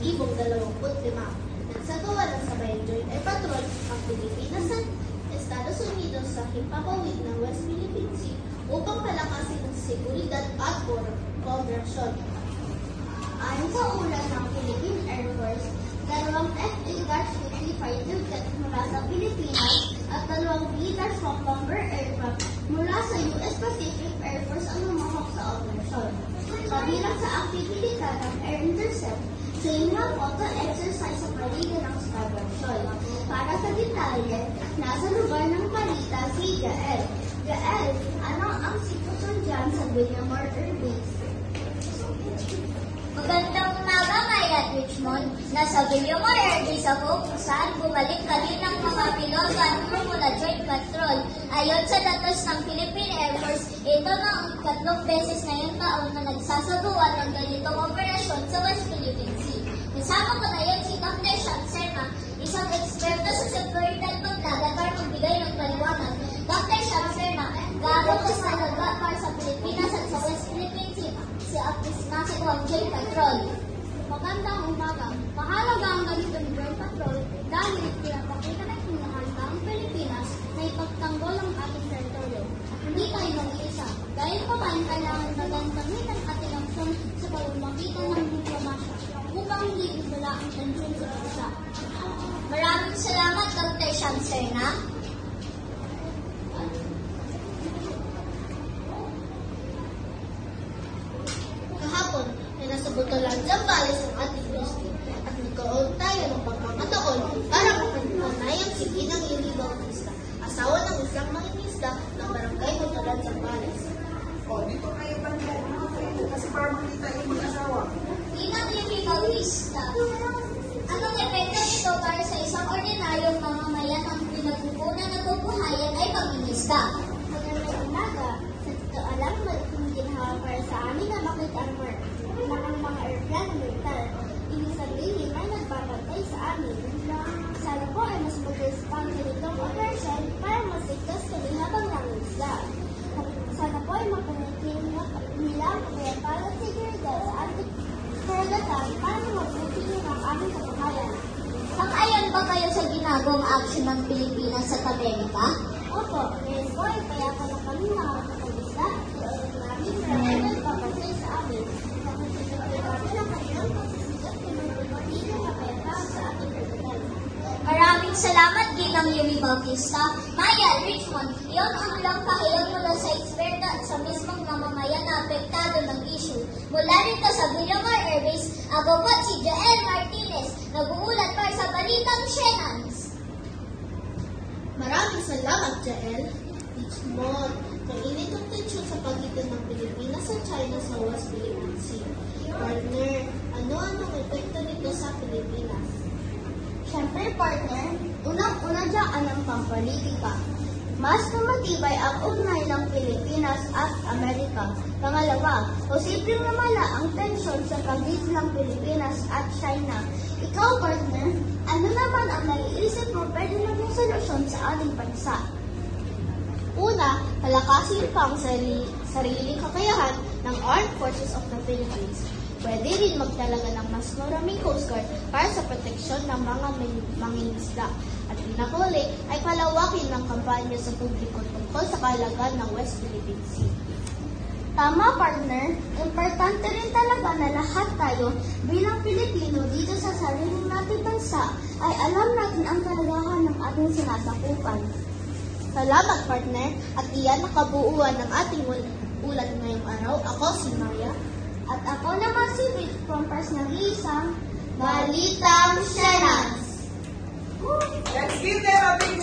2025. Nagsagawa ng sabayang joint air patrol ang Pilipinas at Estados Unidos sa himpapawid ng West Philippine Sea upang palakasin ang seguridad at kooperasyon. Ayon sa ulat ng Philippine Air Force, 2 FA-50 fighter jet mula sa Pilipinas at 2 B-1 bomber aircraft mula sa US Pacific Air Force ang lumahok sa operasyon. Kabilang sa aktibilidad ng air intercept, signal auto exercise sa paligid ng Scarborough Shoal. Para sa detalye, nasa lugar ng balita si Gael. Gael, ano ang sitwasyon dyan sa Villamor Air Base? Magandang umaga, Maya at Richmond. Nasa Villamor Air Base ako kung saan bumalik kaninang mga piloto at mula joint patrol. Ayon sa datos ng Philippine Air Force, ito na ang 3 beses ngayong taon na nagsasagawa ng ganitong operasyon sa West Philippine Sea. Kasama ko na yan si Dr. Sean Serna, isang eksperto sa seguridad pagdagat para magbigay ng paliwanag. Dr. Sean Serna, gaano kasalaga para sa Pilipinas at sa West Philippine Sea sa nasagawang joint patrol? Magandang umaga. Mahalaga ang ganitong joint patrol dahil pinapakita natin na handa ang Pilipinas na ipagtanggol ang ating teritoryo. Hindi tayo mag-iisa. Dahil pa ba kailangan na gamitin ang ating aksyon sa pamamagitan ng diplomasya upang hindi ibala ang tensyon sa bansa. Maraming salamat, Dr. Sean Serna. Kahapon ay nasa Butolan, Zambales ang ating ministry at nagkaroon tayo ng pagkakataon para mapanay ang si Ginang Yuli Bautista, asawa ng isang mangingisda ng barangay Butolan, Zambales. Dito kayo kasi para makita yung mag-asawa. Ginang Yuli Bautista, anong epekto nito para sa isang ordinaryong mamamayan ang pinagkukunan ng bubuhayan ay pangingisda? Magandang umaga. Sa totoo lang, malaking ginhawa para sa amin na makita ang mga airplane militar. Ibig sabihin, may nagbabantay sa amin. Sana po ay mas mag-respond sa itong operasyon para masigtas kami habang nangisda. Sana po ay mapanatili nila ang kapayapaan at seguridad sa ating karagatan para mabuti ang aming kabuhayan. Sang-ayon ba kayo sa ginagawang aksyon ng Pilipinas sa Amerika? Opo, ngayon po ay payapa na kami nakakapag-isda. Namin maraming nagpapasay sa amin. Kapag-isipin natin ang kanilang pagsisigap na magpapatid ng kapayapaan sa ating karagatan. Maraming salamat, Ginang Yuli Bautista. Maya, Richmond, iyon ang lang pahayag mula sa eksperta at sa mismong mamamayan na apektado ng issue. Mula rito sa Villamor Air Base, ako po si Jael Martinez, nag-uulat para sa Balitang Shenans. Maraming salamat, Jael. Richmond, mainit ang tensyon sa pagitan ng Pilipinas at China sa West Philippine Sea. Partner, ano-anong epekto nito sa Pilipinas? Siyempre, partner, unang-una dyan ang pampolitika. Mas tumatibay ang ugnay ng Pilipinas at Amerika. Pangalawa, posibleng namala ang tensyon sa pagitan ng Pilipinas at China. Ikaw, partner, ano naman ang naiisip mo pwede maging solusyon sa ating bansa? Una, palakasin pa ang sariling kakayahan ng Armed Forces of the Philippines. Pwede rin magtalaga ng mas maraming Coast Guard para sa proteksyon ng mga mangingisda. At pinakahuli ay palawakin ng kampanya sa publiko tungkol sa kalagayan ng West Philippine Sea. Tama, partner. Importante rin talaga na lahat tayo bilang Pilipino dito sa sariling nating bansa ay alam natin ang kalagahan ng ating sinasakupan. Salamat, partner. At iyan nakabuuan ng ating ulat ngayong araw. Ako si Maya. At ako naman si Vic from Press ng isang Balitang Shenans. Let's give them a big